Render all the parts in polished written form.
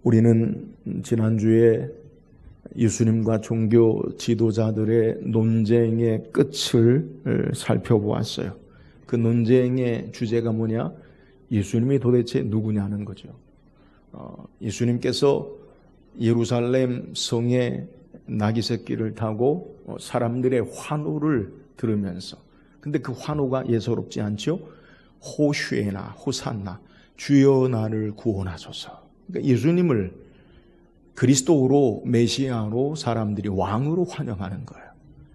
우리는 지난주에 예수님과 종교 지도자들의 논쟁의 끝을 살펴보았어요. 그 논쟁의 주제가 뭐냐? 예수님이 도대체 누구냐는 거죠. 예수님께서 예루살렘 성에 나귀 새끼를 타고 사람들의 환호를 들으면서, 근데 그 환호가 예사롭지 않죠? 호슈에나 호산나, 주여 나를 구원하소서. 그러니까 예수님을 그리스도로, 메시아로 사람들이 왕으로 환영하는 거예요.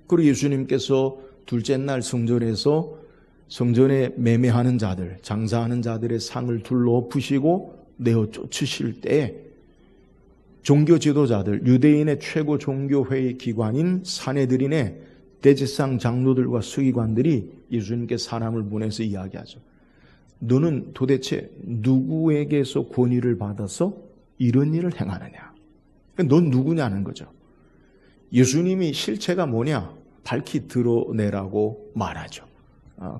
그리고 예수님께서 둘째 날 성전에서 성전에 매매하는 자들, 장사하는 자들의 상을 둘러엎으시고 내어 쫓으실 때 종교 지도자들, 유대인의 최고 종교회의 기관인 사내들인의 대제사장 장로들과 서기관들이 예수님께 사람을 보내서 이야기하죠. 너는 도대체 누구에게서 권위를 받아서 이런 일을 행하느냐? 넌 누구냐는 거죠. 예수님이 실체가 뭐냐? 밝히 드러내라고 말하죠.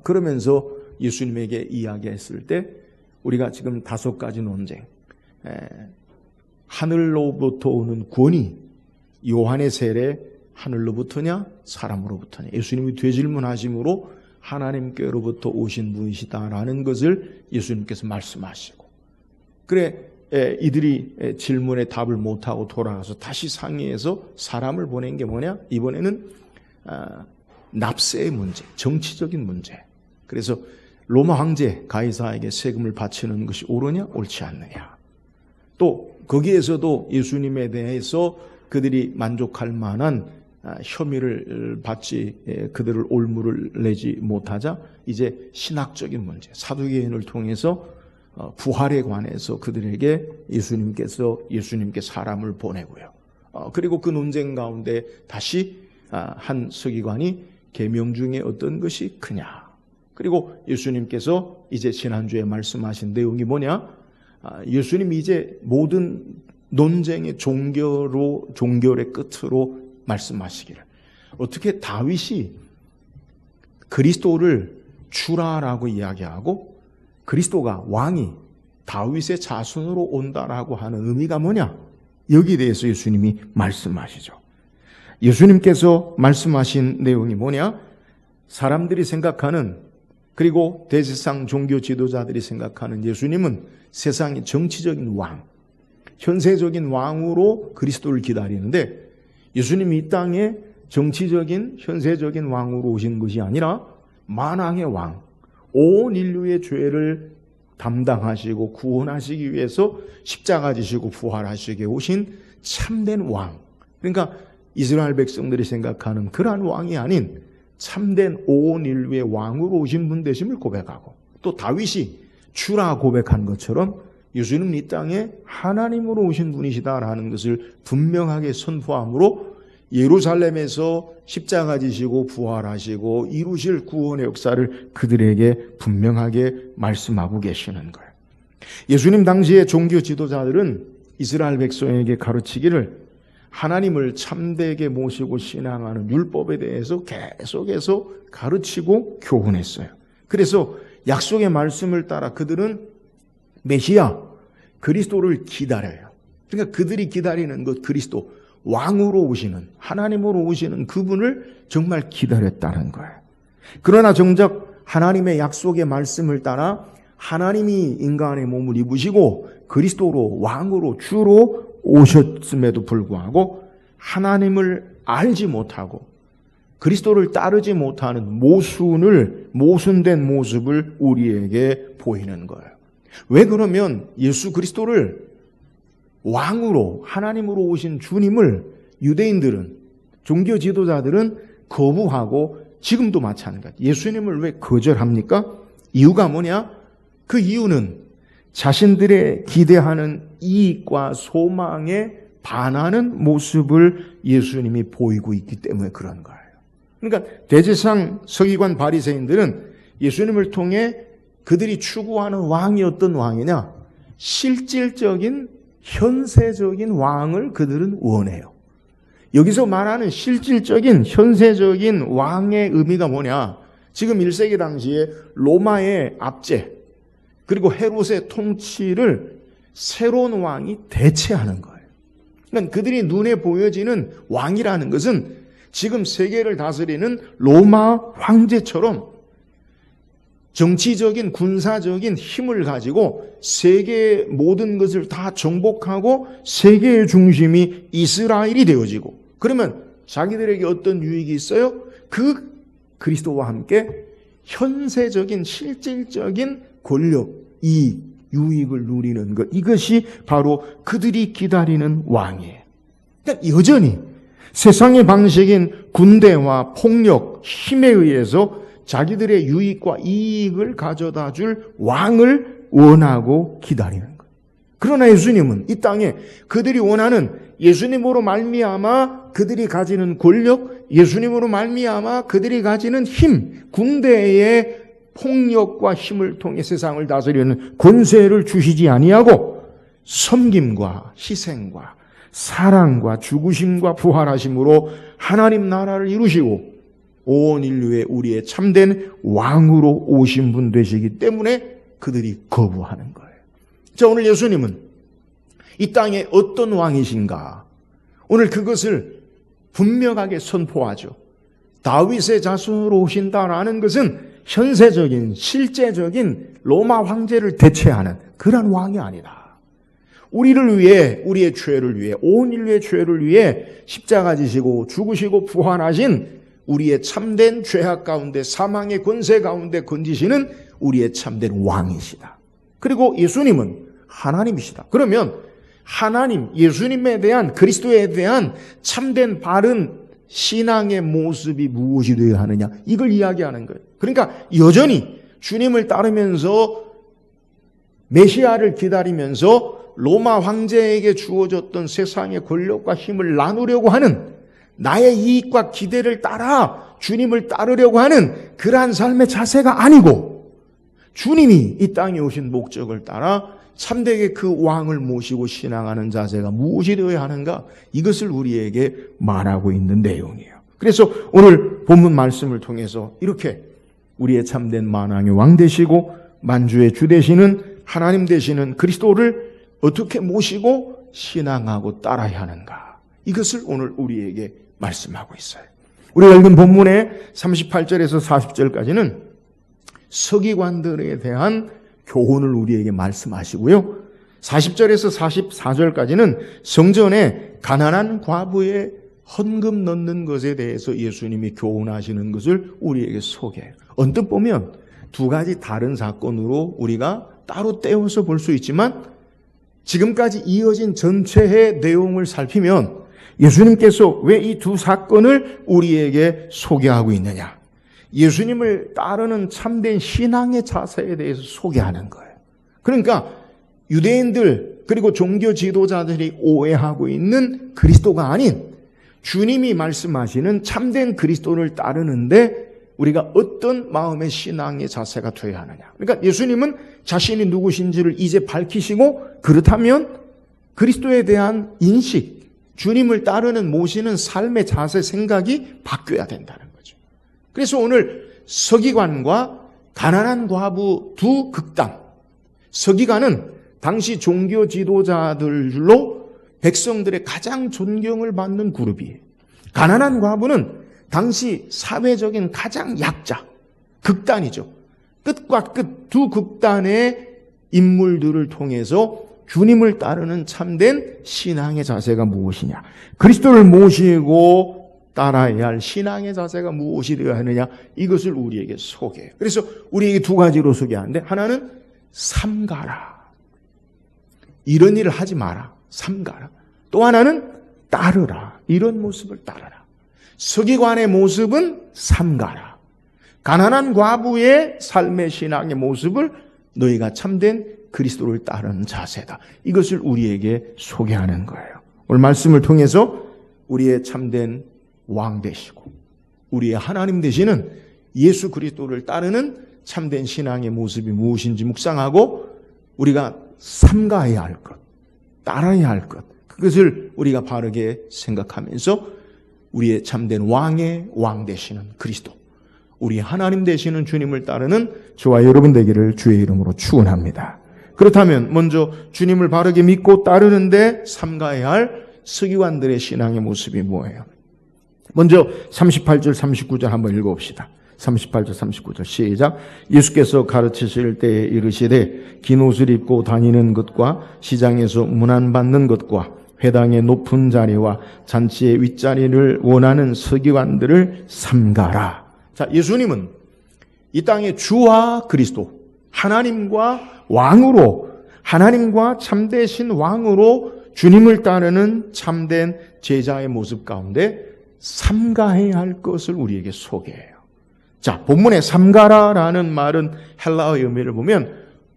그러면서 예수님에게 이야기했을 때 우리가 지금 5가지 논쟁, 하늘로부터 오는 권위, 요한의 세례 하늘로부터냐 사람으로부터냐, 예수님이 되질문하심으로 하나님께로부터 오신 분이시다라는 것을 예수님께서 말씀하시고, 그래 이들이 질문에 답을 못하고 돌아가서 다시 상의해서 사람을 보낸 게 뭐냐? 이번에는 납세의 문제, 정치적인 문제. 그래서 로마 황제 가이사에게 세금을 바치는 것이 옳으냐 옳지 않느냐. 또 거기에서도 예수님에 대해서 그들이 만족할 만한 혐의를 받지, 그들을 올무를 내지 못하자 이제 신학적인 문제, 사두개인을 통해서 부활에 관해서 그들에게 예수님께 사람을 보내고요. 그리고 그 논쟁 가운데 다시 한 서기관이 계명 중에 어떤 것이 크냐. 그리고 예수님께서 이제 지난주에 말씀하신 내용이 뭐냐? 예수님이 이제 모든 논쟁의 종결의 끝으로 말씀하시기를, 어떻게 다윗이 그리스도를 주라라고 이야기하고 그리스도가 왕이 다윗의 자손으로 온다라고 하는 의미가 뭐냐? 여기에 대해서 예수님이 말씀하시죠. 예수님께서 말씀하신 내용이 뭐냐? 사람들이 생각하는, 그리고 대제사장 종교 지도자들이 생각하는 예수님은 세상의 정치적인 왕, 현세적인 왕으로 그리스도를 기다리는데, 예수님이 이 땅에 정치적인 현세적인 왕으로 오신 것이 아니라 만왕의 왕, 온 인류의 죄를 담당하시고 구원하시기 위해서 십자가 지시고 부활하시기 위해 오신 참된 왕, 그러니까 이스라엘 백성들이 생각하는 그러한 왕이 아닌 참된 온 인류의 왕으로 오신 분 되심을 고백하고, 또 다윗이 주라 고백한 것처럼 예수님은 이 땅에 하나님으로 오신 분이시다라는 것을 분명하게 선포함으로 예루살렘에서 십자가 지시고 부활하시고 이루실 구원의 역사를 그들에게 분명하게 말씀하고 계시는 거예요. 예수님 당시의 종교 지도자들은 이스라엘 백성에게 가르치기를 하나님을 참되게 모시고 신앙하는 율법에 대해서 계속해서 가르치고 교훈했어요. 그래서 약속의 말씀을 따라 그들은 메시아, 그리스도를 기다려요. 그러니까 그들이 기다리는 것, 그리스도, 왕으로 오시는, 하나님으로 오시는 그분을 정말 기다렸다는 거예요. 그러나 정작 하나님의 약속의 말씀을 따라 하나님이 인간의 몸을 입으시고 그리스도로, 왕으로, 주로 오셨음에도 불구하고 하나님을 알지 못하고 그리스도를 따르지 못하는 모순된 모습을 우리에게 보이는 거예요. 왜 그러면 예수 그리스도를 왕으로, 하나님으로 오신 주님을 유대인들은, 종교 지도자들은 거부하고, 지금도 마찬가지. 예수님을 왜 거절합니까? 이유가 뭐냐? 그 이유는 자신들의 기대하는 이익과 소망에 반하는 모습을 예수님이 보이고 있기 때문에 그런 거예요. 그러니까 대제사장, 서기관, 바리새인들은 예수님을 통해 그들이 추구하는 왕이 어떤 왕이냐? 실질적인 현세적인 왕을 그들은 원해요. 여기서 말하는 실질적인 현세적인 왕의 의미가 뭐냐? 지금 1세기 당시에 로마의 압제, 그리고 헤롯의 통치를 새로운 왕이 대체하는 거예요. 그러니까 그들이 눈에 보여지는 왕이라는 것은 지금 세계를 다스리는 로마 황제처럼 정치적인 군사적인 힘을 가지고 세계의 모든 것을 다 정복하고 세계의 중심이 이스라엘이 되어지고, 그러면 자기들에게 어떤 유익이 있어요? 그 그리스도와 함께 현세적인 실질적인 권력, 이익, 유익을 누리는 것, 이것이 바로 그들이 기다리는 왕이에요. 그러니까 여전히 세상의 방식인 군대와 폭력, 힘에 의해서 자기들의 유익과 이익을 가져다 줄 왕을 원하고 기다리는 거예요. 그러나 예수님은 이 땅에 그들이 원하는 예수님으로 말미암아 그들이 가지는 권력, 예수님으로 말미암아 그들이 가지는 힘, 군대의 폭력과 힘을 통해 세상을 다스리는 권세를 주시지 아니하고 섬김과 희생과 사랑과 죽으심과 부활하심으로 하나님 나라를 이루시고 온 인류의 우리의 참된 왕으로 오신 분 되시기 때문에 그들이 거부하는 거예요. 자, 오늘 예수님은 이 땅에 어떤 왕이신가? 오늘 그것을 분명하게 선포하죠. 다윗의 자손으로 오신다라는 것은 현세적인 실제적인 로마 황제를 대체하는 그런 왕이 아니다. 우리를 위해, 우리의 죄를 위해, 온 인류의 죄를 위해 십자가 지시고 죽으시고 부활하신 우리의 참된 죄악 가운데 사망의 권세 가운데 건지시는 우리의 참된 왕이시다. 그리고 예수님은 하나님이시다. 그러면 하나님, 예수님에 대한, 그리스도에 대한 참된 바른 신앙의 모습이 무엇이 되어야 하느냐, 이걸 이야기하는 거예요. 그러니까 여전히 주님을 따르면서 메시아를 기다리면서 로마 황제에게 주어졌던 세상의 권력과 힘을 나누려고 하는, 나의 이익과 기대를 따라 주님을 따르려고 하는 그러한 삶의 자세가 아니고, 주님이 이 땅에 오신 목적을 따라 참되게 그 왕을 모시고 신앙하는 자세가 무엇이 되어야 하는가, 이것을 우리에게 말하고 있는 내용이에요. 그래서 오늘 본문 말씀을 통해서 이렇게 우리의 참된 만왕의 왕 되시고 만주의 주 되시는 하나님 되시는 그리스도를 어떻게 모시고 신앙하고 따라야 하는가, 이것을 오늘 우리에게 말씀하고 있어요. 우리가 읽은 본문의 38절에서 40절까지는 서기관들에 대한 교훈을 우리에게 말씀하시고요, 40절에서 44절까지는 성전에 가난한 과부의 헌금 넣는 것에 대해서 예수님이 교훈하시는 것을 우리에게 소개해요. 언뜻 보면 두 가지 다른 사건으로 우리가 따로 떼어서 볼 수 있지만, 지금까지 이어진 전체의 내용을 살피면 예수님께서 왜 이 두 사건을 우리에게 소개하고 있느냐, 예수님을 따르는 참된 신앙의 자세에 대해서 소개하는 거예요. 그러니까 유대인들 그리고 종교 지도자들이 오해하고 있는 그리스도가 아닌 주님이 말씀하시는 참된 그리스도를 따르는데 우리가 어떤 마음의 신앙의 자세가 되어야 하느냐. 그러니까 예수님은 자신이 누구신지를 이제 밝히시고, 그렇다면 그리스도에 대한 인식, 주님을 따르는 모시는 삶의 자세, 생각이 바뀌어야 된다는 거죠. 그래서 오늘 서기관과 가난한 과부 두 극단, 서기관은 당시 종교 지도자들로 백성들의 가장 존경을 받는 그룹이에요. 가난한 과부는 당시 사회적인 가장 약자, 극단이죠. 끝과 끝 두 극단의 인물들을 통해서 주님을 따르는 참된 신앙의 자세가 무엇이냐, 그리스도를 모시고 따라야 할 신앙의 자세가 무엇이 되어야 하느냐, 이것을 우리에게 소개해요. 그래서 우리에게 두 가지로 소개하는데, 하나는 삼가라, 이런 일을 하지 마라, 삼가라. 또 하나는 따르라, 이런 모습을 따르라. 서기관의 모습은 삼가라, 가난한 과부의 삶의 신앙의 모습을 너희가 참된 그리스도를 따르는 자세다, 이것을 우리에게 소개하는 거예요. 오늘 말씀을 통해서 우리의 참된 왕 되시고 우리의 하나님 되시는 예수 그리스도를 따르는 참된 신앙의 모습이 무엇인지 묵상하고, 우리가 삼가해야 할 것, 따라야 할 것, 그것을 우리가 바르게 생각하면서 우리의 참된 왕의 왕 되시는 그리스도, 우리 하나님 되시는 주님을 따르는 저와 여러분 되기를 주의 이름으로 축원합니다. 그렇다면 먼저 주님을 바르게 믿고 따르는데 삼가해야 할 서기관들의 신앙의 모습이 뭐예요? 먼저 38절 39절 한번 읽어봅시다. 38절 39절 시작. 예수께서 가르치실 때에 이르시되 긴 옷을 입고 다니는 것과 시장에서 문안받는 것과 회당의 높은 자리와 잔치의 윗자리를 원하는 서기관들을 삼가라. 자, 예수님은 이 땅의 주와 그리스도, 하나님과 왕으로, 하나님과 참되신 왕으로 주님을 따르는 참된 제자의 모습 가운데 삼가해야 할 것을 우리에게 소개해요. 자, 본문에 삼가라라는 말은 헬라어 의미를 보면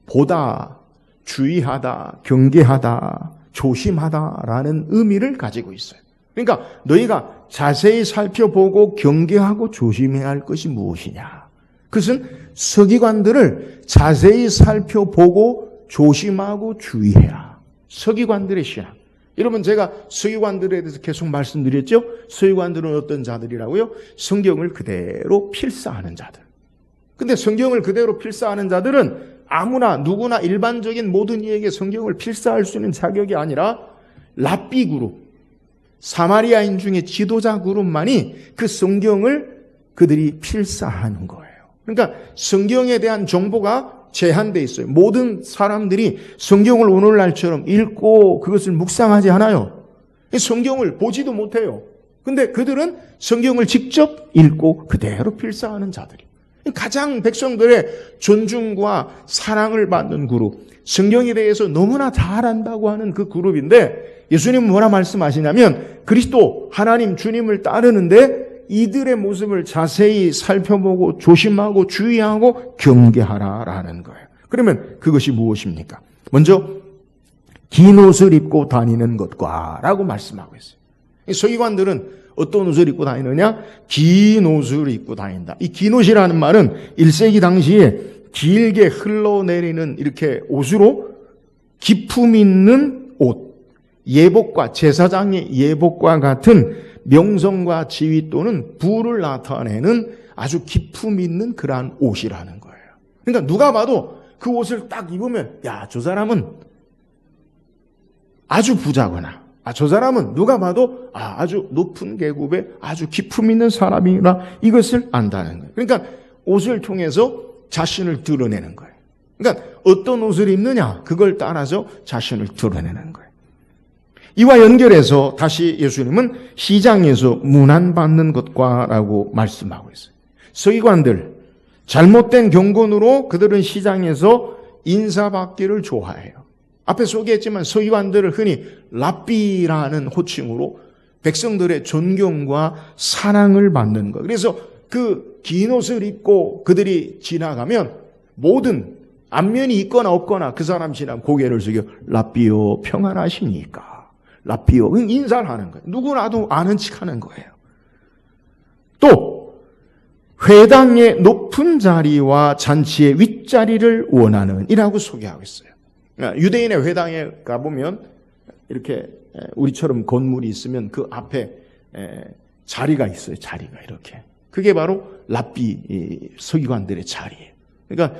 보다, 주의하다, 경계하다, 조심하다라는 의미를 가지고 있어요. 그러니까 너희가 자세히 살펴보고 경계하고 조심해야 할 것이 무엇이냐? 그것은 서기관들을 자세히 살펴보고 조심하고 주의해라. 서기관들의 신앙. 여러분, 제가 서기관들에 대해서 계속 말씀드렸죠? 서기관들은 어떤 자들이라고요? 성경을 그대로 필사하는 자들. 근데 성경을 그대로 필사하는 자들은 아무나 누구나 일반적인 모든 이에게 성경을 필사할 수 있는 자격이 아니라 랍비 그룹, 사마리아인 중에 지도자 그룹만이 그 성경을 그들이 필사하는 거예요. 그러니까 성경에 대한 정보가 제한되어 있어요. 모든 사람들이 성경을 오늘날처럼 읽고 그것을 묵상하지 않아요. 성경을 보지도 못해요. 근데 그들은 성경을 직접 읽고 그대로 필사하는 자들이에요. 가장 백성들의 존중과 사랑을 받는 그룹, 성경에 대해서 너무나 잘 안다고 하는 그 그룹인데 예수님은 뭐라 말씀하시냐면 그리스도 하나님 주님을 따르는데 이들의 모습을 자세히 살펴보고 조심하고 주의하고 경계하라라는 거예요. 그러면 그것이 무엇입니까? 먼저 긴 옷을 입고 다니는 것과 라고 말씀하고 있어요. 서기관들은 어떤 옷을 입고 다니느냐? 긴 옷을 입고 다닌다. 이 긴 옷이라는 말은 1세기 당시에 길게 흘러내리는 이렇게 옷으로 기품 있는 옷, 예복과 제사장의 예복과 같은 명성과 지위 또는 부를 나타내는 아주 기품 있는 그러한 옷이라는 거예요. 그러니까 누가 봐도 그 옷을 딱 입으면 야, 저 사람은 아주 부자거나 저 사람은 누가 봐도 아주 높은 계급의 아주 기품 있는 사람이라 이것을 안다는 거예요. 그러니까 옷을 통해서 자신을 드러내는 거예요. 그러니까 어떤 옷을 입느냐 그걸 따라서 자신을 드러내는 거예요. 이와 연결해서 다시 예수님은 시장에서 문안받는 것과 라고 말씀하고 있어요. 서기관들, 잘못된 경건으로 그들은 시장에서 인사받기를 좋아해요. 앞에 소개했지만 서기관들을 흔히 랍비라는 호칭으로 백성들의 존경과 사랑을 받는 것. 그래서 그 긴 옷을 입고 그들이 지나가면 모든 안면이 있거나 없거나 그 사람 지나면 고개를 숙여 랍비요 평안하십니까? 랍비요 인사를 하는 거예요. 누구라도 아는 척하는 거예요. 또 회당의 높은 자리와 잔치의 윗자리를 원하는 이라고 소개하고 있어요. 유대인의 회당에 가보면 이렇게 우리처럼 건물이 있으면 그 앞에 자리가 있어요. 자리가 이렇게. 그게 바로 랍비 서기관들의 자리예요. 그러니까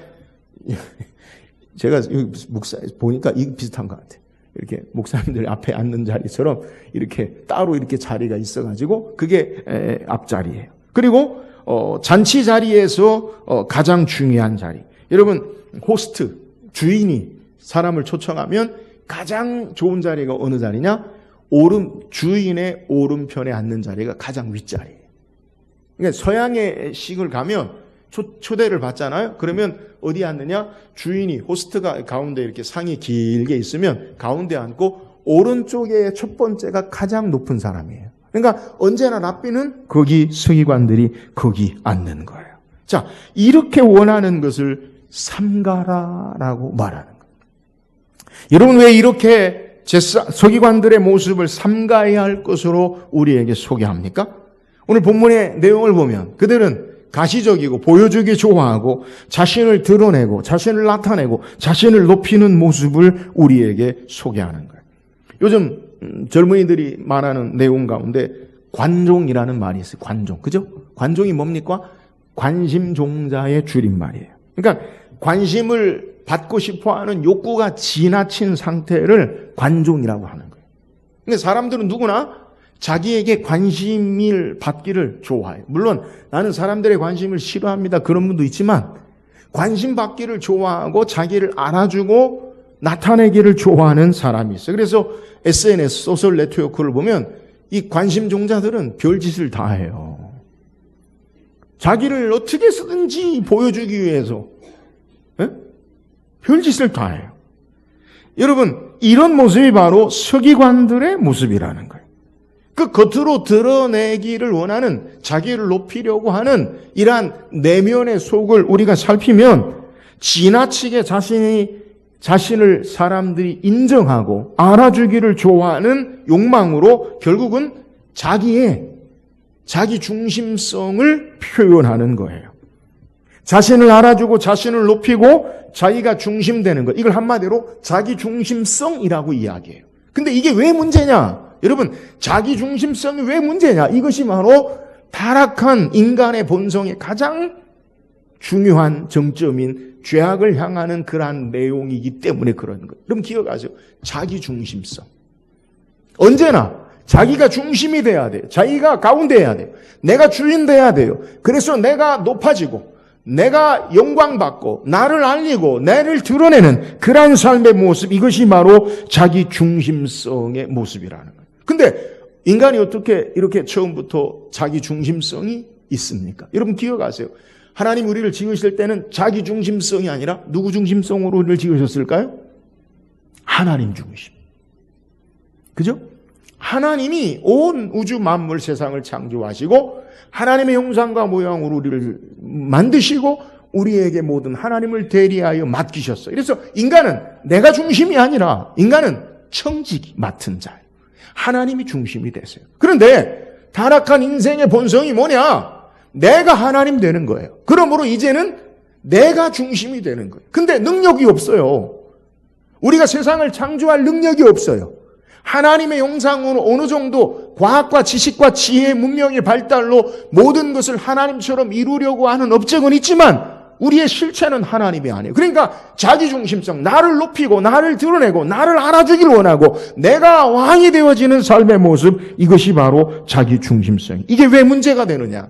제가 목사 보니까 이 비슷한 것 같아요. 이렇게 목사님들 앞에 앉는 자리처럼 이렇게 따로 이렇게 자리가 있어가지고 그게 앞자리예요. 그리고 잔치 자리에서 가장 중요한 자리. 여러분 호스트 주인이 사람을 초청하면 가장 좋은 자리가 어느 자리냐? 주인의 오른편에 앉는 자리가 가장 윗자리예요. 그러니까 서양의 식을 가면 초대를 받잖아요. 그러면 어디 앉느냐? 주인이 호스트가 가운데 이렇게 상이 길게 있으면 가운데 앉고 오른쪽에 첫 번째가 가장 높은 사람이에요. 그러니까 언제나 랍비는 거기 서기관들이 거기 앉는 거예요. 자, 이렇게 원하는 것을 삼가라라고 말하는 거예요. 여러분 왜 이렇게 서기관들의 모습을 삼가해야 할 것으로 우리에게 소개합니까? 오늘 본문의 내용을 보면 그들은 가시적이고 보여주기 좋아하고 자신을 드러내고 자신을 나타내고 자신을 높이는 모습을 우리에게 소개하는 거예요. 요즘 젊은이들이 말하는 내용 가운데 관종이라는 말이 있어요. 관종. 그죠? 관종이 뭡니까? 관심종자의 줄임말이에요. 그러니까 관심을 받고 싶어하는 욕구가 지나친 상태를 관종이라고 하는 거예요. 근데 사람들은 누구나 자기에게 관심을 받기를 좋아해요. 물론 나는 사람들의 관심을 싫어합니다. 그런 분도 있지만 관심 받기를 좋아하고 자기를 알아주고 나타내기를 좋아하는 사람이 있어요. 그래서 SNS, 소셜 네트워크를 보면 이 관심종자들은 별짓을 다 해요. 자기를 어떻게 쓰든지 보여주기 위해서 별짓을 다 해요. 여러분, 이런 모습이 바로 서기관들의 모습이라는 거예요. 그 겉으로 드러내기를 원하는, 자기를 높이려고 하는 이러한 내면의 속을 우리가 살피면 지나치게 자신을 사람들이 인정하고 알아주기를 좋아하는 욕망으로 결국은 자기 중심성을 표현하는 거예요. 자신을 알아주고 자신을 높이고 자기가 중심되는 것. 이걸 한마디로 자기 중심성이라고 이야기해요. 근데 이게 왜 문제냐? 여러분, 자기 중심성이 왜 문제냐? 이것이 바로 타락한 인간의 본성의 가장 중요한 정점인 죄악을 향하는 그러한 내용이기 때문에 그런 거예요. 여러분 기억하세요. 자기 중심성. 언제나 자기가 중심이 돼야 돼요. 자기가 가운데 해야 돼요. 내가 주인 돼야 돼요. 그래서 내가 높아지고 내가 영광받고 나를 알리고 나를 드러내는 그러한 삶의 모습, 이것이 바로 자기 중심성의 모습이라는 거예요. 근데 인간이 어떻게 이렇게 처음부터 자기 중심성이 있습니까? 여러분 기억하세요. 하나님 우리를 지으실 때는 자기 중심성이 아니라 누구 중심성으로 우리를 지으셨을까요? 하나님 중심. 그죠? 하나님이 온 우주 만물 세상을 창조하시고 하나님의 형상과 모양으로 우리를 만드시고 우리에게 모든 하나님을 대리하여 맡기셨어요. 그래서 인간은 내가 중심이 아니라 인간은 청지기 맡은 자예요. 하나님이 중심이 되세요. 그런데 타락한 인생의 본성이 뭐냐? 내가 하나님 되는 거예요. 그러므로 이제는 내가 중심이 되는 거예요. 근데 능력이 없어요. 우리가 세상을 창조할 능력이 없어요. 하나님의 형상으로 어느 정도 과학과 지식과 지혜의 문명의 발달로 모든 것을 하나님처럼 이루려고 하는 업적은 있지만 우리의 실체는 하나님이 아니에요. 그러니까 자기중심성, 나를 높이고 나를 드러내고 나를 알아주길 원하고 내가 왕이 되어지는 삶의 모습, 이것이 바로 자기중심성. 이게 왜 문제가 되느냐?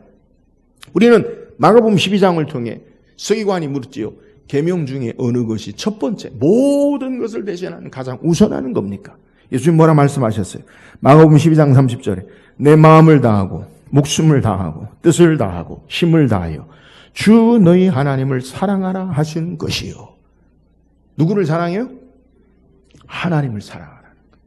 우리는 마가복음 12장을 통해 서기관이 물었지요. 계명 중에 어느 것이 첫 번째, 모든 것을 대신하는 가장 우선하는 겁니까? 예수님 뭐라 말씀하셨어요? 마가복음 12장 30절에 내 마음을 다하고 목숨을 다하고 뜻을 다하고 힘을 다하여 주 너희 하나님을 사랑하라 하신 것이요. 누구를 사랑해요? 하나님을 사랑하라는 거예요.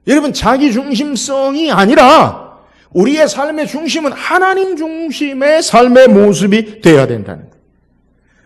여러분 자기 중심성이 아니라 우리의 삶의 중심은 하나님 중심의 삶의 모습이 되어야 된다는 거예요.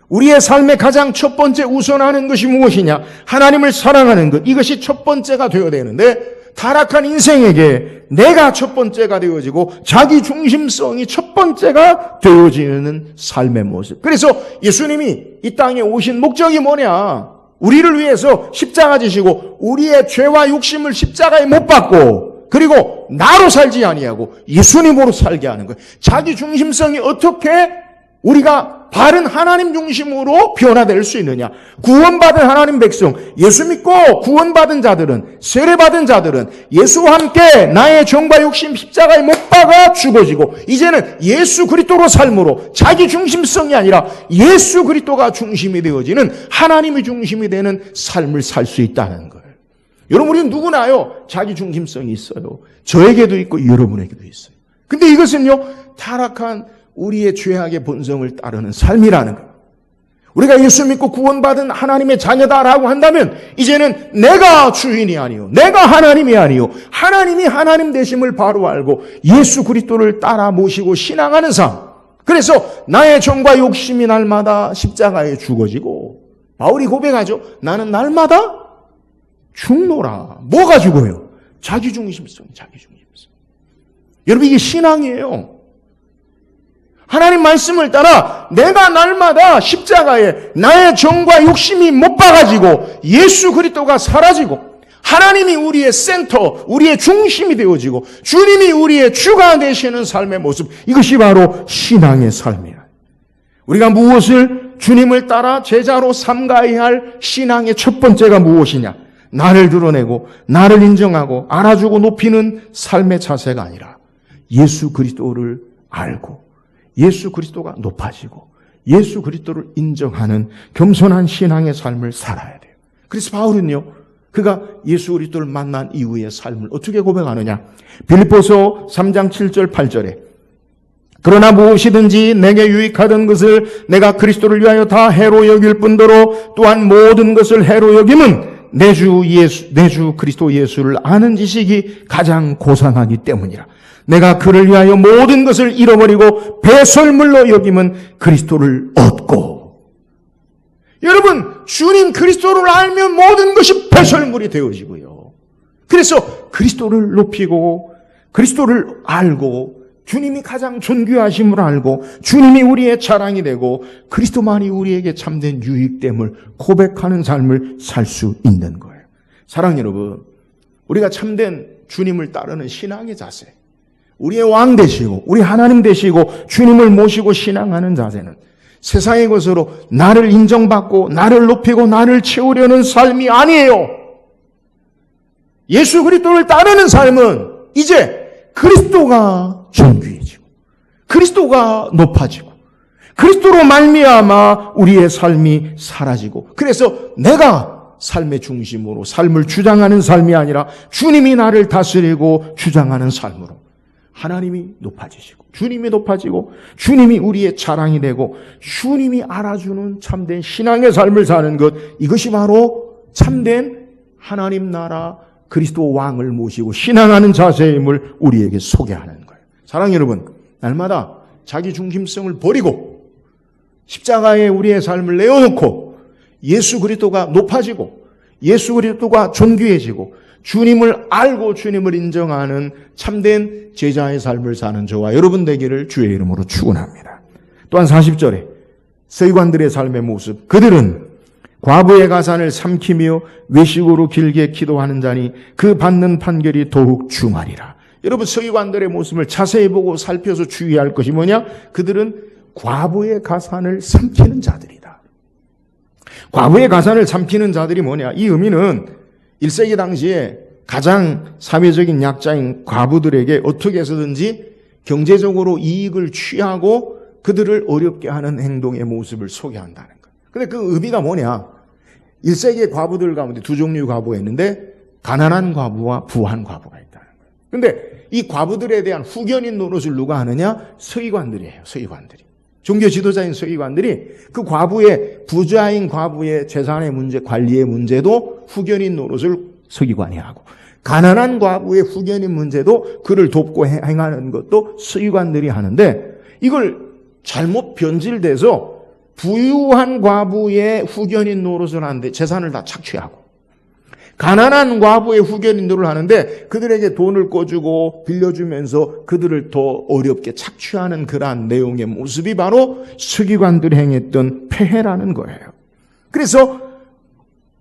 우리의 삶의 가장 첫 번째 우선하는 것이 무엇이냐? 하나님을 사랑하는 것. 이것이 첫 번째가 되어야 되는데 타락한 인생에게 내가 첫 번째가 되어지고 자기 중심성이 첫 번째가 되어지는 삶의 모습. 그래서 예수님이 이 땅에 오신 목적이 뭐냐? 우리를 위해서 십자가 지시고 우리의 죄와 욕심을 십자가에 못 박고 그리고 나로 살지 아니하고 예수님으로 살게 하는 거예요. 자기 중심성이 어떻게 우리가 바른 하나님 중심으로 변화될 수 있느냐? 구원받은 하나님 백성, 예수 믿고 구원받은 자들은, 세례받은 자들은 예수와 함께 나의 정과 욕심 십자가에 못 박아 죽어지고 이제는 예수 그리스도로 삶으로 자기 중심성이 아니라 예수 그리스도가 중심이 되어지는 하나님이 중심이 되는 삶을 살 수 있다는 거예요. 여러분 우리는 누구나요? 자기 중심성이 있어요. 저에게도 있고 여러분에게도 있어요. 근데 이것은요 타락한 우리의 죄악의 본성을 따르는 삶이라는 거예요. 우리가 예수 믿고 구원받은 하나님의 자녀다라고 한다면 이제는 내가 주인이 아니요 내가 하나님이 아니요 하나님이 하나님 되심을 바로 알고 예수 그리스도를 따라 모시고 신앙하는 삶. 그래서 나의 정과 욕심이 날마다 십자가에 죽어지고 바울이 고백하죠. 나는 날마다 죽노라. 뭐가 죽어요? 자기중심성, 자기중심성. 여러분 이게 신앙이에요. 하나님 말씀을 따라 내가 날마다 십자가에 나의 정과 욕심이 못 박아지고 예수 그리스도가 사라지고 하나님이 우리의 센터, 우리의 중심이 되어지고 주님이 우리의 주가 되시는 삶의 모습, 이것이 바로 신앙의 삶이야. 우리가 무엇을 주님을 따라 제자로 삼가야 할 신앙의 첫 번째가 무엇이냐? 나를 드러내고 나를 인정하고 알아주고 높이는 삶의 자세가 아니라 예수 그리스도를 알고 예수 그리스도가 높아지고 예수 그리스도를 인정하는 겸손한 신앙의 삶을 살아야 돼요. 그래서 바울은요, 그가 예수 그리스도를 만난 이후의 삶을 어떻게 고백하느냐? 빌립보서 3장 7절 8절에 그러나 무엇이든지 내게 유익하던 것을 내가 그리스도를 위하여 다 해로 여길 뿐더러 또한 모든 것을 해로 여김은 내 주 그리스도 예수를 아는 지식이 가장 고상하기 때문이라. 내가 그를 위하여 모든 것을 잃어버리고 배설물로 여김은 그리스도를 얻고. 여러분, 주님 그리스도를 알면 모든 것이 배설물이 되어지고요. 그래서 그리스도를 높이고 그리스도를 알고 주님이 가장 존귀하심을 알고 주님이 우리의 자랑이 되고 그리스도만이 우리에게 참된 유익됨을 고백하는 삶을 살 수 있는 거예요. 사랑하는 여러분, 우리가 참된 주님을 따르는 신앙의 자세, 우리의 왕 되시고 우리 하나님 되시고 주님을 모시고 신앙하는 자세는 세상의 것으로 나를 인정받고 나를 높이고 나를 채우려는 삶이 아니에요. 예수 그리스도를 따르는 삶은 이제 그리스도가 존귀해지고 그리스도가 높아지고 그리스도로 말미암아 우리의 삶이 사라지고, 그래서 내가 삶의 중심으로 삶을 주장하는 삶이 아니라 주님이 나를 다스리고 주장하는 삶으로 하나님이 높아지시고 주님이 높아지고 주님이 우리의 자랑이 되고 주님이 알아주는 참된 신앙의 삶을 사는 것, 이것이 바로 참된 하나님 나라 그리스도 왕을 모시고 신앙하는 자세임을 우리에게 소개하는 거예요. 사랑하는 여러분, 날마다 자기 중심성을 버리고 십자가에 우리의 삶을 내어놓고 예수 그리스도가 높아지고 예수 그리스도가 존귀해지고 주님을 알고 주님을 인정하는 참된 제자의 삶을 사는 저와 여러분 되기를 주의 이름으로 축원합니다. 또한 40절에 서기관들의 삶의 모습, 그들은 과부의 가산을 삼키며 외식으로 길게 기도하는 자니 그 받는 판결이 더욱 중하리라. 여러분, 서기관들의 모습을 자세히 보고 살펴서 주의할 것이 뭐냐? 그들은 과부의 가산을 삼키는 자들이다. 과부의 가산을 삼키는 자들이 뭐냐? 이 의미는 1세기 당시에 가장 사회적인 약자인 과부들에게 어떻게 해서든지 경제적으로 이익을 취하고 그들을 어렵게 하는 행동의 모습을 소개한다는 거예요. 근데 그 의미가 뭐냐? 1세기의 과부들 가운데 두 종류의 과부가 있는데 가난한 과부와 부한 과부가 있다는 거예요. 근데 이 과부들에 대한 후견인 노릇을 누가 하느냐? 서기관들이에요. 서기관들이. 종교 지도자인 서기관들이 그 과부의, 부자인 과부의 재산의 문제, 관리의 문제도 후견인 노릇을 서기관이 하고, 가난한 과부의 후견인 문제도 그를 돕고 행하는 것도 서기관들이 하는데, 이걸 잘못 변질돼서 부유한 과부의 후견인 노릇을 하는데 재산을 다 착취하고, 가난한 과부의 후견인 노릇을 하는데 그들에게 돈을 꿔주고 빌려주면서 그들을 더 어렵게 착취하는 그러한 내용의 모습이 바로 서기관들이 행했던 폐해라는 거예요. 그래서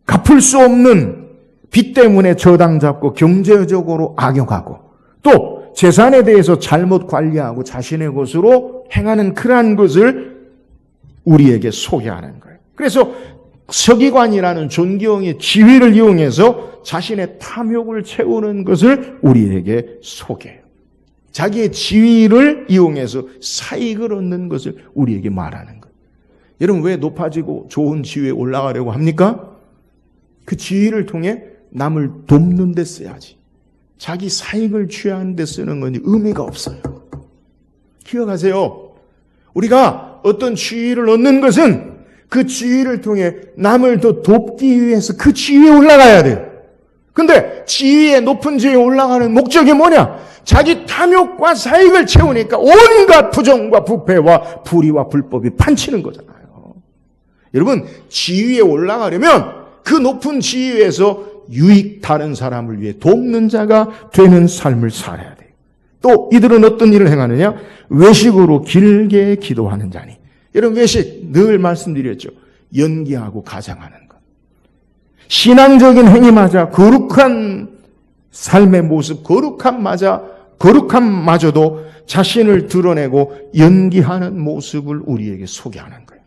갚을 수 없는 빚 때문에 저당 잡고 경제적으로 악용하고 또 재산에 대해서 잘못 관리하고 자신의 것으로 행하는 그러한 것을 우리에게 소개하는 거예요. 그래서 서기관이라는 존경의 지위를 이용해서 자신의 탐욕을 채우는 것을 우리에게 소개해요. 자기의 지위를 이용해서 사익을 얻는 것을 우리에게 말하는 거예요. 여러분, 왜 높아지고 좋은 지위에 올라가려고 합니까? 그 지위를 통해 남을 돕는 데 써야지. 자기 사익을 취하는 데 쓰는 건 의미가 없어요. 기억하세요. 우리가 어떤 지위를 얻는 것은 그 지위를 통해 남을 더 돕기 위해서 그 지위에 올라가야 돼요. 근데 지위에, 높은 지위에 올라가는 목적이 뭐냐? 자기 탐욕과 사익을 채우니까 온갖 부정과 부패와 불의와 불법이 판치는 거잖아요. 여러분, 지위에 올라가려면 그 높은 지위에서 유익 다른 사람을 위해 돕는 자가 되는 삶을 살아야 돼요. 또 이들은 어떤 일을 행하느냐? 외식으로 길게 기도하는 자니. 여러분, 외식 늘 말씀드렸죠. 연기하고 가장하는 것. 신앙적인 행위마저 거룩한 삶의 모습, 거룩함마저도 자신을 드러내고 연기하는 모습을 우리에게 소개하는 거예요.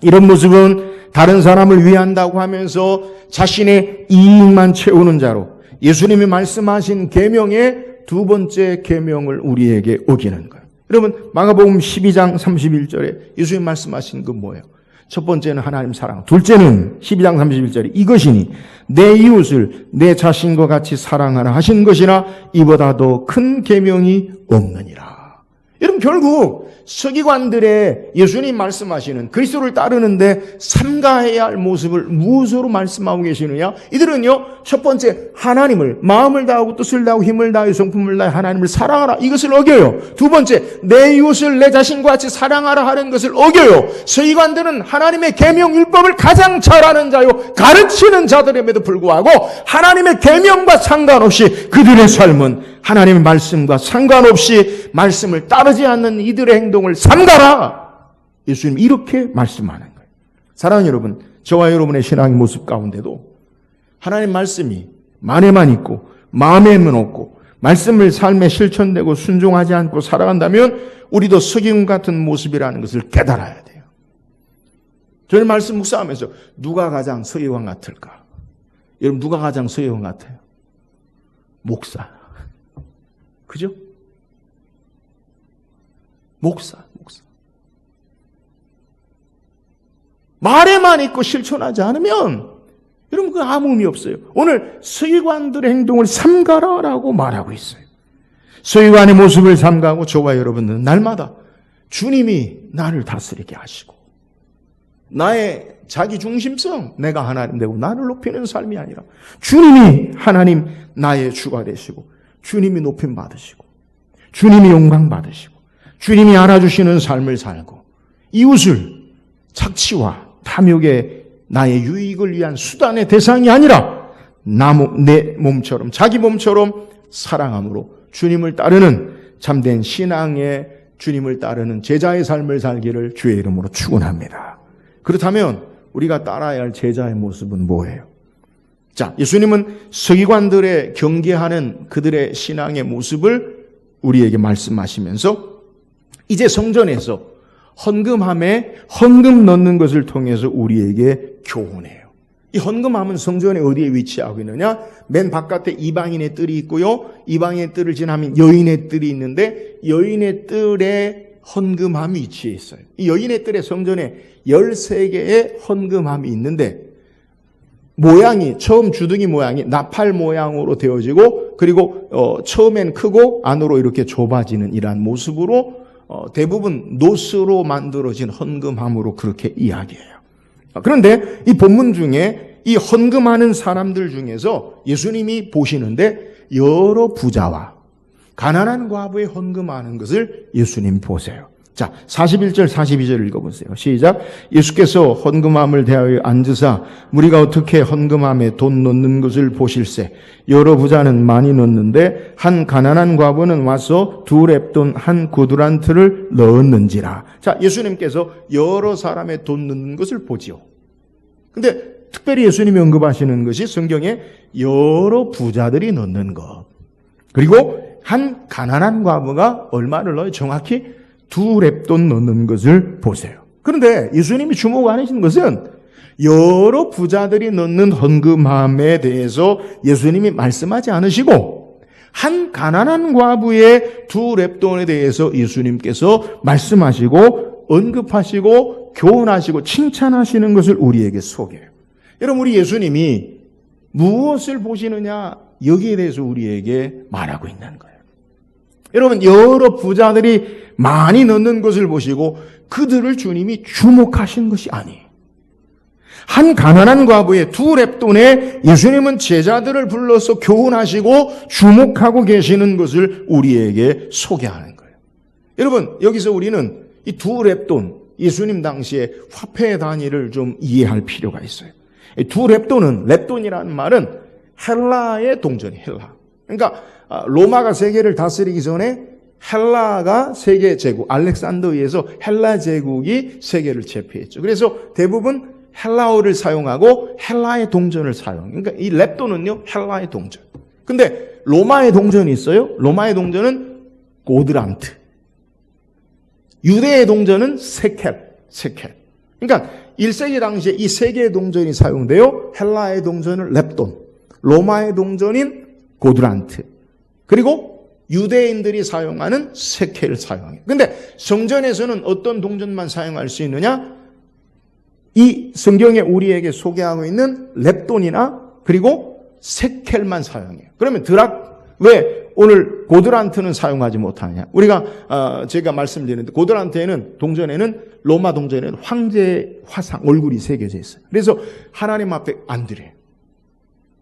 이런 모습은 다른 사람을 위한다고 하면서 자신의 이익만 채우는 자로 예수님이 말씀하신 계명의 두 번째 계명을 우리에게 어기는 거예요. 여러분 마가복음 12장 31절에 예수님 말씀하신 건 뭐예요? 첫 번째는 하나님 사랑, 둘째는 12장 31절에 이것이니 내 이웃을 내 자신과 같이 사랑하라 하신 것이나 이보다 더 큰 계명이 없느니라. 여러분 결국 서기관들의 예수님 말씀하시는 그리스도를 따르는데 삼가해야 할 모습을 무엇으로 말씀하고 계시느냐? 이들은요 첫 번째 하나님을 마음을 다하고 뜻을 다하고 힘을 다하고 성품을 다하여 하나님을 사랑하라 이것을 어겨요. 두 번째 내 이웃을 내 자신과 같이 사랑하라 하는 것을 어겨요. 서기관들은 하나님의 계명 율법을 가장 잘 아는 자요 가르치는 자들임에도 불구하고 하나님의 계명과 상관없이 그들의 삶은 하나님의 말씀과 상관없이 말씀을 따르지 않는 이들의 행동을 삼가라. 예수님 이렇게 말씀하는 거예요. 사랑하는 여러분, 저와 여러분의 신앙의 모습 가운데도 하나님 말씀이 만에만 있고 마음에만 없고 말씀을 삶에 실천되고 순종하지 않고 살아간다면 우리도 서기관 같은 모습이라는 것을 깨달아야 돼요. 저는 말씀 묵상하면서 누가 가장 서기관 같을까? 여러분 누가 가장 서기관 같아요? 목사. 그죠? 목사. 말에만 있고 실천하지 않으면 여러분 그 아무 의미 없어요. 오늘 서기관들의 행동을 삼가라라고 말하고 있어요. 서기관의 모습을 삼가고 저와 여러분은 날마다 주님이 나를 다스리게 하시고 나의 자기 중심성, 내가 하나님 되고 나를 높이는 삶이 아니라 주님이 하나님 나의 주가 되시고 주님이 높임 받으시고 주님이 영광 받으시고 주님이 알아주시는 삶을 살고 이웃을 착취와 탐욕의 나의 유익을 위한 수단의 대상이 아니라 내 몸처럼 자기 몸처럼 사랑함으로 주님을 따르는 참된 신앙의 주님을 따르는 제자의 삶을 살기를 주의 이름으로 축원합니다. 그렇다면 우리가 따라야 할 제자의 모습은 뭐예요? 자, 예수님은 서기관들의 경계하는 그들의 신앙의 모습을 우리에게 말씀하시면서 이제 성전에서 헌금함에 헌금 넣는 것을 통해서 우리에게 교훈해요. 이 헌금함은 성전에 어디에 위치하고 있느냐? 맨 바깥에 이방인의 뜰이 있고요. 이방인의 뜰을 지나면 여인의 뜰이 있는데 여인의 뜰에 헌금함이 위치해 있어요. 이 여인의 뜰에 성전에 13개의 헌금함이 있는데 모양이 처음 주둥이 모양이 나팔 모양으로 되어지고 그리고 처음엔 크고 안으로 이렇게 좁아지는 이러한 모습으로 대부분 노스로 만들어진 헌금함으로 그렇게 이야기해요. 그런데 이 본문 중에 이 헌금하는 사람들 중에서 예수님이 보시는데 여러 부자와 가난한 과부의 헌금하는 것을 예수님 보세요. 자, 41절 42절 읽어보세요. 시작. 예수께서 헌금함을 대하여 앉으사 무리가 어떻게 헌금함에 돈 넣는 것을 보실세. 여러 부자는 많이 넣는데 한 가난한 과부는 와서 2렙돈 한 구두란트를 넣었는지라. 자, 예수님께서 여러 사람의 돈 넣는 것을 보지요. 근데 특별히 예수님이 언급하시는 것이 성경에 여러 부자들이 넣는 것. 그리고 한 가난한 과부가 얼마를 넣어요? 정확히 2렙돈 넣는 것을 보세요. 그런데 예수님이 주목하시는 것은 여러 부자들이 넣는 헌금함에 대해서 예수님이 말씀하지 않으시고 한 가난한 과부의 2렙돈에 대해서 예수님께서 말씀하시고 언급하시고 교훈하시고 칭찬하시는 것을 우리에게 소개해요. 여러분 우리 예수님이 무엇을 보시느냐 여기에 대해서 우리에게 말하고 있는 거예요. 여러분 여러 부자들이 많이 넣는 것을 보시고 그들을 주님이 주목하신 것이 아니에요. 한 가난한 과부의 2렙돈에 예수님은 제자들을 불러서 교훈하시고 주목하고 계시는 것을 우리에게 소개하는 거예요. 여러분 여기서 우리는 이 2렙돈 예수님 당시에 화폐 단위를 좀 이해할 필요가 있어요. 이 2렙돈은 렙돈이라는 말은 헬라의 동전이 헬라. 그러니까 로마가 세계를 다스리기 전에 헬라가 세계 제국, 알렉산더에 의해서 헬라 제국이 세계를 제패했죠. 그래서 대부분 헬라어를 사용하고 헬라의 동전을 사용. 그러니까 이 렙돈은요, 헬라의 동전. 근데 로마의 동전이 있어요. 로마의 동전은 고드란트. 유대의 동전은 세켈. 그러니까 1세기 당시에 이 세 개의 동전이 사용되어 헬라의 동전은 렙돈, 로마의 동전인 고드란트, 그리고 유대인들이 사용하는 세켈을 사용해요. 근데 성전에서는 어떤 동전만 사용할 수 있느냐? 이 성경에 우리에게 소개하고 있는 렙돈이나 그리고 세켈만 사용해요. 그러면 왜 오늘 고드란트는 사용하지 못하느냐? 우리가 제가 말씀드리는데 고드란트에는 동전에는 로마 동전에는 황제의 화상 얼굴이 새겨져 있어요. 그래서 하나님 앞에 안 드려요.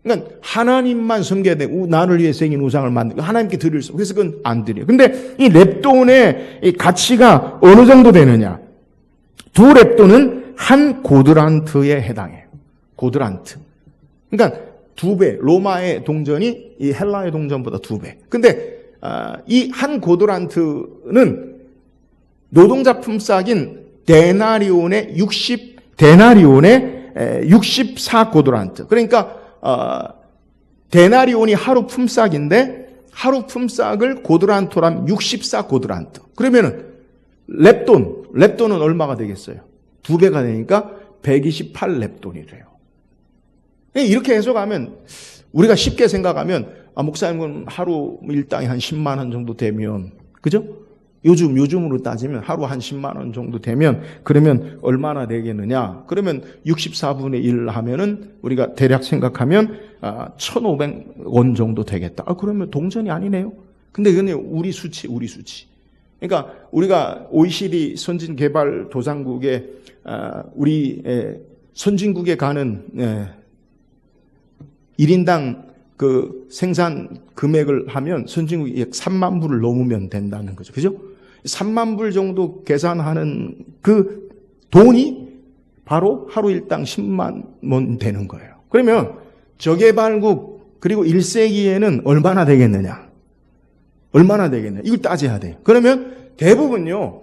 그러니까 하나님만 섬겨야 되고 나를 위해 생긴 우상을 만들고 하나님께 드릴 수 없어요. 그래서 그건 안 드려요. 근데 이 렙돈의 이 가치가 어느 정도 되느냐? 두 렙돈은 한 고드란트에 해당해요. 고드란트. 그러니까 2배, 로마의 동전이 이 헬라의 동전보다 2배. 근데 이 한 고드란트는 노동자 품삯인 데나리온의 64 고드란트. 그러니까 데나리온이 하루 품삯인데 하루 품삯을 고드란트로 하면 64 고드란트. 그러면은 렙돈은 얼마가 되겠어요? 2배가 되니까 128 렙돈이 돼요. 이렇게 해석하면 우리가 쉽게 생각하면 목사님은 하루 일당이 한 10만 원 정도 되면, 그죠? 요즘으로 따지면 하루 한 10만 원 정도 되면 그러면 얼마나 되겠느냐? 그러면 64분의 1 하면은 우리가 대략 생각하면 1,500원 정도 되겠다. 그러면 동전이 아니네요. 근데 그건 우리 수치. 그러니까 우리가 OECD 선진개발도상국에 우리 선진국에 가는 1인당 그 생산 금액을 하면 선진국이 3만 불을 넘으면 된다는 거죠. 그죠? 3만 불 정도 계산하는 그 돈이 바로 하루 일당 10만 원 되는 거예요. 그러면 저개발국 그리고 1세기에는 얼마나 되겠느냐? 이걸 따져야 돼요. 그러면 대부분요,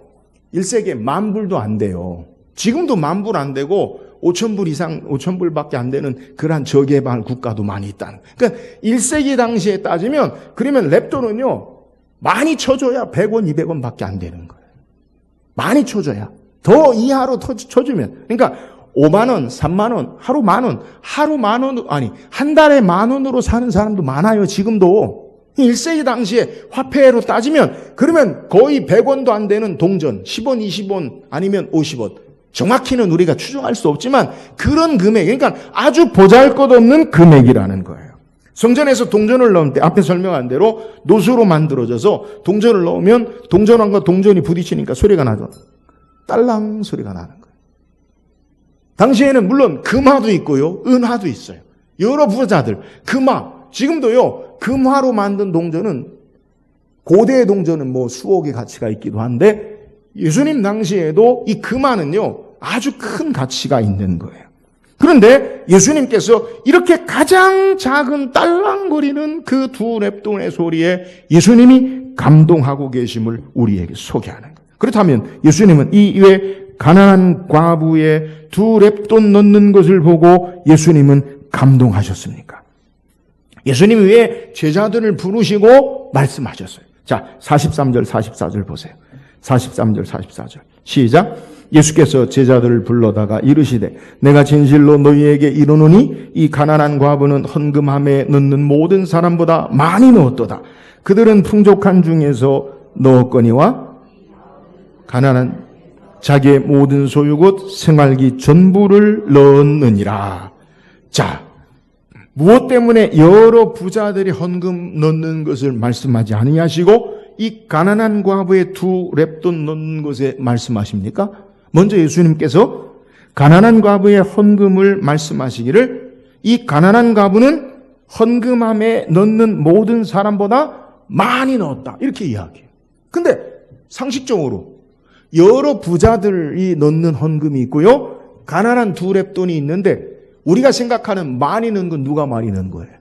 1세기에 10,000불도 안 돼요. 지금도 10,000불 안 되고 5,000불 이상, 5,000불밖에 안 되는 그러한 저개발 국가도 많이 있다는. 그러니까 1세기 당시에 따지면 그러면 렙돈은요 많이 쳐줘야 100원, 200원밖에 안 되는 거예요. 많이 쳐줘야. 더 이하로 쳐주면. 그러니까 5만 원, 3만 원, 하루 만 원, 한 달에 10,000원으로 사는 사람도 많아요. 지금도. 1세기 당시에 화폐로 따지면 그러면 거의 100원도 안 되는 동전, 10원, 20원 아니면 50원. 정확히는 우리가 추정할 수 없지만 그런 금액, 그러니까 아주 보잘것없는 금액이라는 거예요. 성전에서 동전을 넣을 때 앞에 설명한 대로 노수로 만들어져서 동전을 넣으면 동전과 동전이 부딪히니까 소리가 나죠. 딸랑 소리가 나는 거예요. 당시에는 물론 금화도 있고요, 은화도 있어요. 여러 부자들, 금화, 지금도요, 금화로 만든 동전은 고대의 동전은 뭐 수억의 가치가 있기도 한데 예수님 당시에도 이 금화는요, 아주 큰 가치가 있는 거예요. 그런데 예수님께서 이렇게 가장 작은 딸랑거리는 그 두 렙돈의 소리에 예수님이 감동하고 계심을 우리에게 소개하는 거예요. 그렇다면 예수님은 이 외 가난한 과부의 두 렙돈 넣는 것을 보고 예수님은 감동하셨습니까? 예수님이 왜 제자들을 부르시고 말씀하셨어요? 자, 43절, 44절 보세요. 43절, 44절. 시작. 예수께서 제자들을 불러다가 이르시되 내가 진실로 너희에게 이르노니 이 가난한 과부는 헌금함에 넣는 모든 사람보다 많이 넣었도다. 그들은 풍족한 중에서 넣었거니와 가난한 자기의 모든 소유 곧 생활기 전부를 넣었느니라. 자, 무엇 때문에 여러 부자들이 헌금 넣는 것을 말씀하지 아니하시고 이 가난한 과부의 두 렙돈 넣는 것에 말씀하십니까? 먼저 예수님께서 가난한 과부의 헌금을 말씀하시기를 이 가난한 과부는 헌금함에 넣는 모든 사람보다 많이 넣었다. 이렇게 이야기해요. 근데 상식적으로 여러 부자들이 넣는 헌금이 있고요. 가난한 두 렙돈이 있는데 우리가 생각하는 많이 넣은 건 누가 많이 넣은 거예요?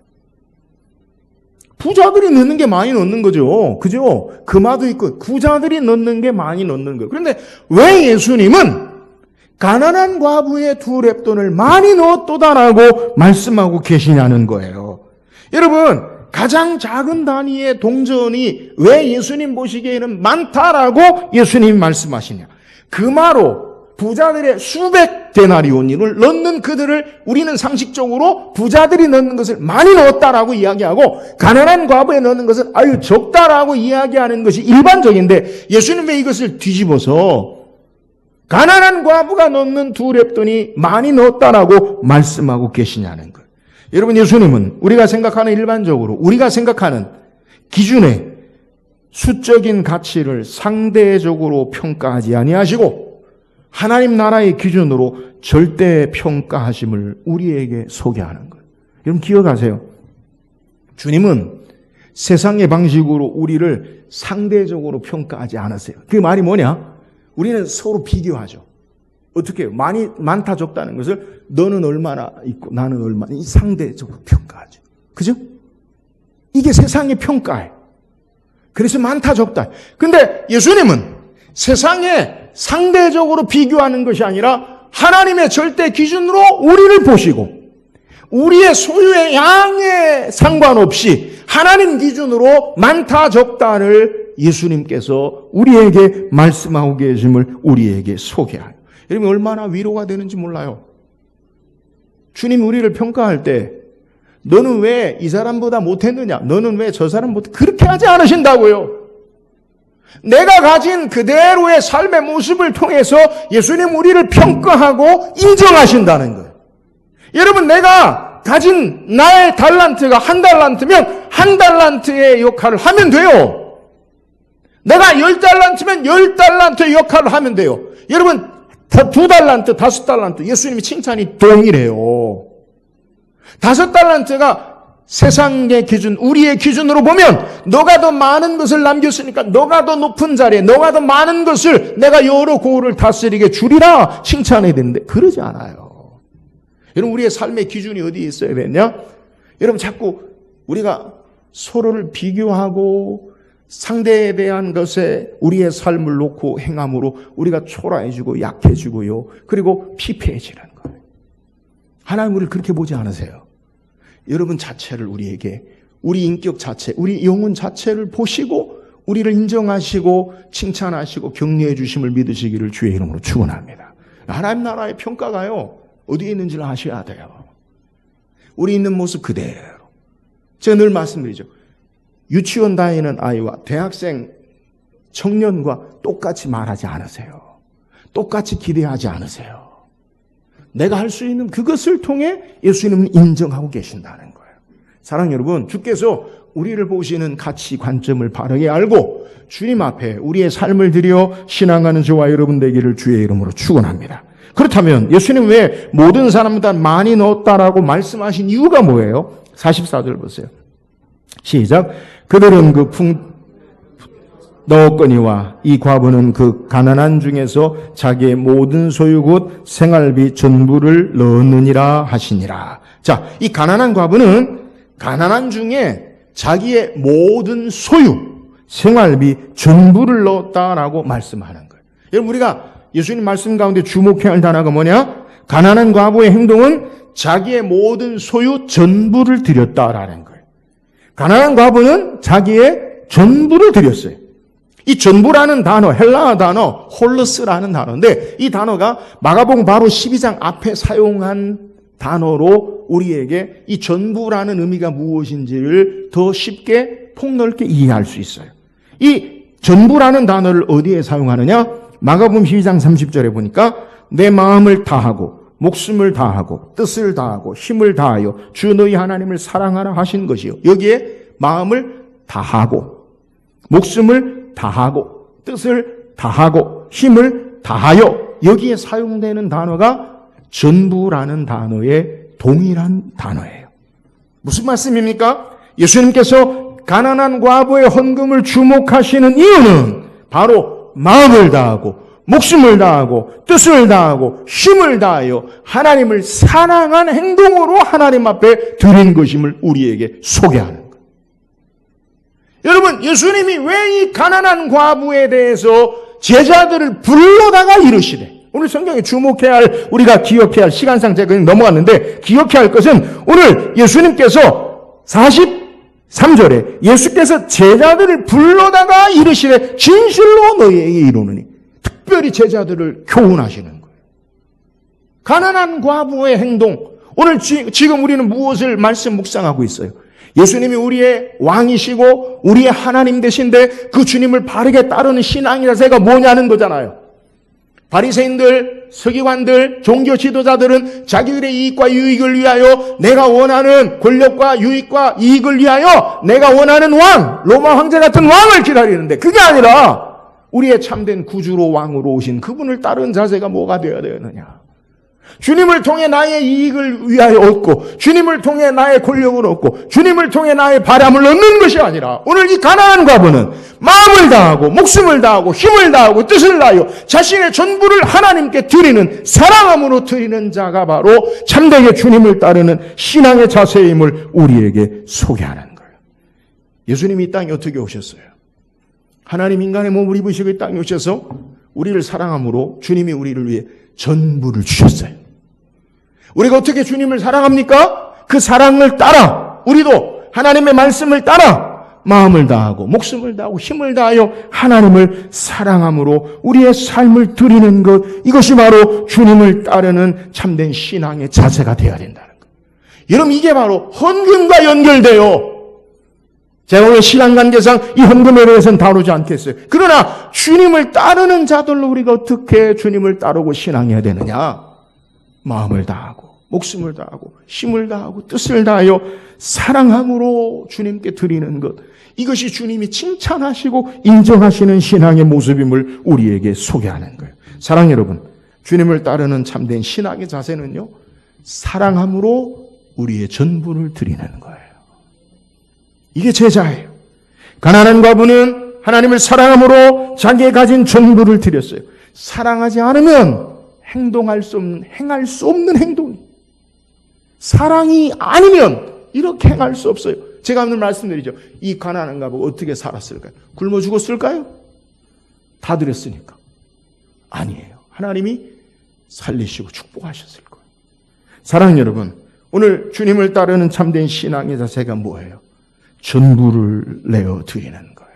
부자들이 넣는 게 많이 넣는 거죠. 그죠? 금화도 있고 부자들이 넣는 게 많이 넣는 거예요. 그런데 왜 예수님은 가난한 과부의 2렙돈을 많이 넣었도다라고 말씀하고 계시냐는 거예요. 여러분, 가장 작은 단위의 동전이 왜 예수님 보시기에는 많다라고 예수님이 말씀하시냐. 금화로 부자들의 수백 데나리온을 넣는 그들을 우리는 상식적으로 부자들이 넣는 것을 많이 넣었다라고 이야기하고 가난한 과부에 넣는 것은 아유 적다라고 이야기하는 것이 일반적인데 예수님 왜 이것을 뒤집어서 가난한 과부가 넣는 2렙돈이 많이 넣었다라고 말씀하고 계시냐는 거예요. 여러분, 예수님은 우리가 생각하는 일반적으로 우리가 생각하는 기준의 수적인 가치를 상대적으로 평가하지 아니하시고 하나님 나라의 기준으로 절대 평가하심을 우리에게 소개하는 거예요. 여러분 기억하세요. 주님은 세상의 방식으로 우리를 상대적으로 평가하지 않았어요. 그 말이 뭐냐? 우리는 서로 비교하죠. 어떻게 해요? 많다 적다는 것을 너는 얼마나 있고 나는 얼마나 이 상대적으로 평가하죠. 그죠? 이게 세상의 평가예요. 그래서 많다 적다. 근데 예수님은 세상에 상대적으로 비교하는 것이 아니라 하나님의 절대 기준으로 우리를 보시고 우리의 소유의 양에 상관없이 하나님 기준으로 많다 적다를 예수님께서 우리에게 말씀하고 계심을 우리에게 소개해요. 여러분 얼마나 위로가 되는지 몰라요. 주님이 우리를 평가할 때 너는 왜 이 사람보다 못했느냐? 너는 왜 저 사람보다 그렇게 하지 않으신다고요. 내가 가진 그대로의 삶의 모습을 통해서 예수님 우리를 평가하고 인정하신다는 거예요. 여러분 내가 가진 나의 달란트가 1달란트면 1달란트의 역할을 하면 돼요. 내가 10달란트면 10달란트의 역할을 하면 돼요. 여러분 2달란트, 5달란트 예수님이 칭찬이 동일해요. 5달란트가 세상의 기준, 우리의 기준으로 보면 너가 더 많은 것을 남겼으니까 너가 더 높은 자리에 너가 더 많은 것을 내가 여러 고을을 다스리게 주리라 칭찬해야 되는데 그러지 않아요. 여러분 우리의 삶의 기준이 어디에 있어야 되냐? 여러분 자꾸 우리가 서로를 비교하고 상대에 대한 것에 우리의 삶을 놓고 행함으로 우리가 초라해지고 약해지고요. 그리고 피폐해지는 거예요. 하나님 우리를 그렇게 보지 않으세요. 여러분 자체를 우리에게 우리 인격 자체, 우리 영혼 자체를 보시고 우리를 인정하시고 칭찬하시고 격려해 주심을 믿으시기를 주의 이름으로 축원합니다. 하나님 나라의 평가가요. 어디에 있는지를 아셔야 돼요. 우리 있는 모습 그대로. 제가 늘 말씀드리죠. 유치원 다니는 아이와 대학생 청년과 똑같이 말하지 않으세요. 똑같이 기대하지 않으세요. 내가 할 수 있는 그것을 통해 예수님은 인정하고 계신다는 거예요. 사랑하는 여러분, 주께서 우리를 보시는 가치 관점을 바르게 알고 주님 앞에 우리의 삶을 드려 신앙하는 저와 여러분 되기를 주의 이름으로 축원합니다. 그렇다면 예수님 왜 모든 사람보다 많이 넣었다라고 말씀하신 이유가 뭐예요? 44절 보세요. 시작. 그들은 그 넣었거니와 이 과부는 그 가난한 중에서 자기의 모든 소유 곧 생활비 전부를 넣었느니라 하시니라. 자, 이 가난한 과부는 가난한 중에 자기의 모든 소유, 생활비 전부를 넣었다라고 말씀하는 거예요. 여러분 우리가 예수님 말씀 가운데 주목해야 할 단어가 뭐냐? 가난한 과부의 행동은 자기의 모든 소유 전부를 드렸다라는 거예요. 가난한 과부는 자기의 전부를 드렸어요. 이 전부라는 단어, 헬라어 단어, 홀로스라는 단어인데 이 단어가 마가복음 바로 12장 앞에 사용한 단어로 우리에게 이 전부라는 의미가 무엇인지를 더 쉽게 폭넓게 이해할 수 있어요. 이 전부라는 단어를 어디에 사용하느냐? 마가복음 12장 30절에 보니까 내 마음을 다하고 목숨을 다하고 뜻을 다하고 힘을 다하여 주 너희 하나님을 사랑하라 하신 것이요. 여기에 마음을 다하고 목숨을 다하고 뜻을 다하고 힘을 다하여 여기에 사용되는 단어가 전부라는 단어의 동일한 단어예요. 무슨 말씀입니까? 예수님께서 가난한 과부의 헌금을 주목하시는 이유는 바로 마음을 다하고 목숨을 다하고 뜻을 다하고 힘을 다하여 하나님을 사랑한 행동으로 하나님 앞에 드린 것임을 우리에게 소개하는 거예요. 여러분 예수님이 왜 이 가난한 과부에 대해서 제자들을 불러다가 이르시되 오늘 성경에 주목해야 할, 우리가 기억해야 할, 시간상 제가 그냥 넘어갔는데 기억해야 할 것은 오늘 예수님께서 43절에 예수께서 제자들을 불러다가 이르시되 진실로 너희에게 이르노니, 특별히 제자들을 교훈하시는 거예요. 가난한 과부의 행동, 오늘 지금 우리는 무엇을 말씀 묵상하고 있어요? 예수님이 우리의 왕이시고 우리의 하나님 되신데 그 주님을 바르게 따르는 신앙의 자세가 뭐냐는 거잖아요. 바리새인들, 서기관들, 종교 지도자들은 자기들의 이익과 유익을 위하여, 내가 원하는 권력과 유익과 이익을 위하여 내가 원하는 왕, 로마 황제 같은 왕을 기다리는데, 그게 아니라 우리의 참된 구주로 왕으로 오신 그분을 따르는 자세가 뭐가 되어야 되느냐? 주님을 통해 나의 이익을 위하여 얻고, 주님을 통해 나의 권력을 얻고, 주님을 통해 나의 바람을 얻는 것이 아니라, 오늘 이 가난한 과부는 마음을 다하고 목숨을 다하고 힘을 다하고 뜻을 다하여 자신의 전부를 하나님께 드리는, 사랑함으로 드리는 자가 바로 참되게 주님을 따르는 신앙의 자세임을 우리에게 소개하는 거예요. 예수님이 이 땅에 어떻게 오셨어요? 하나님 인간의 몸을 입으시고 이 땅에 오셔서 우리를 사랑함으로 주님이 우리를 위해 전부를 주셨어요. 우리가 어떻게 주님을 사랑합니까? 그 사랑을 따라 우리도 하나님의 말씀을 따라 마음을 다하고 목숨을 다하고 힘을 다하여 하나님을 사랑함으로 우리의 삶을 드리는 것, 이것이 바로 주님을 따르는 참된 신앙의 자세가 되어야 된다는 것. 여러분, 이게 바로 헌금과 연결돼요. 제가 오늘 시간 관계상 이 헌금에 대해서는 다루지 않겠어요. 그러나 주님을 따르는 자들로 우리가 어떻게 주님을 따르고 신앙해야 되느냐? 마음을 다하고 목숨을 다하고 힘을 다하고 뜻을 다하여 사랑함으로 주님께 드리는 것, 이것이 주님이 칭찬하시고 인정하시는 신앙의 모습임을 우리에게 소개하는 거예요. 사랑 여러분, 주님을 따르는 참된 신앙의 자세는요, 사랑함으로 우리의 전부를 드리는 거예요. 이게 제자예요. 가난한 과부는 하나님을 사랑함으로 자기의 가진 전부를 드렸어요. 사랑하지 않으면 행할 수 없는 행동이, 사랑이 아니면 이렇게 행할 수 없어요. 제가 오늘 말씀드리죠. 이 가난한 과부가 어떻게 살았을까요? 굶어 죽었을까요? 다 드렸으니까. 아니에요. 하나님이 살리시고 축복하셨을 거예요. 사랑하는 여러분, 오늘 주님을 따르는 참된 신앙의 자세가 뭐예요? 전부를 내어 드리는 거예요.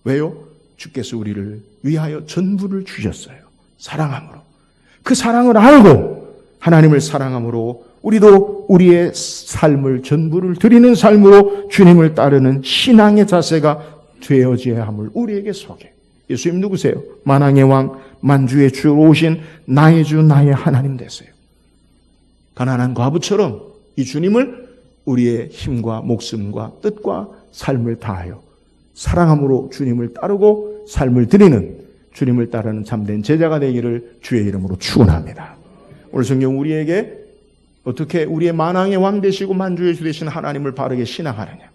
왜요? 주께서 우리를 위하여 전부를 주셨어요. 사랑함으로. 그 사랑을 알고 하나님을 사랑함으로 우리도 우리의 삶을 전부를 드리는 삶으로 주님을 따르는 신앙의 자세가 되어져야 함을 우리에게 소개. 예수님 누구세요? 만왕의 왕, 만주의 주로 오신 나의 주, 나의 하나님 되세요. 가난한 과부처럼 이 주님을 우리의 힘과 목숨과 뜻과 삶을 다하여 사랑함으로 주님을 따르고 삶을 드리는, 주님을 따르는 참된 제자가 되기를 주의 이름으로 축원합니다. 오늘 성경 우리에게 어떻게 우리의 만왕의 왕 되시고 만주의 주 되신 하나님을 바르게 신앙하느냐.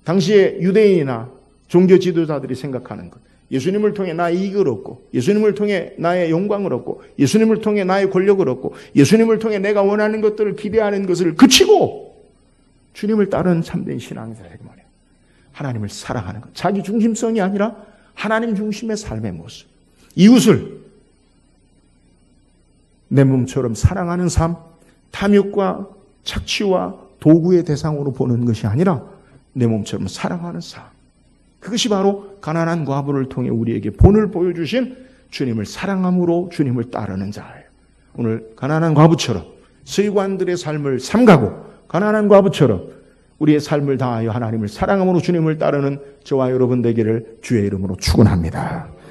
당시에 유대인이나 종교 지도자들이 생각하는 것, 예수님을 통해 나의 이익을 얻고, 예수님을 통해 나의 영광을 얻고, 예수님을 통해 나의 권력을 얻고, 예수님을 통해 내가 원하는 것들을 기대하는 것을 그치고 주님을 따르는 참된 신앙의 자세가 뭐냐? 하나님을 사랑하는 것. 자기 중심성이 아니라 하나님 중심의 삶의 모습. 이웃을 내 몸처럼 사랑하는 삶, 탐욕과 착취와 도구의 대상으로 보는 것이 아니라 내 몸처럼 사랑하는 삶. 그것이 바로 가난한 과부를 통해 우리에게 본을 보여주신 주님을 사랑함으로 주님을 따르는 자예요. 오늘 가난한 과부처럼 서기관들의 삶을 삼가고 가난한 과부처럼 우리의 삶을 다하여 하나님을 사랑함으로 주님을 따르는 저와 여러분 되기를 주의 이름으로 축원합니다.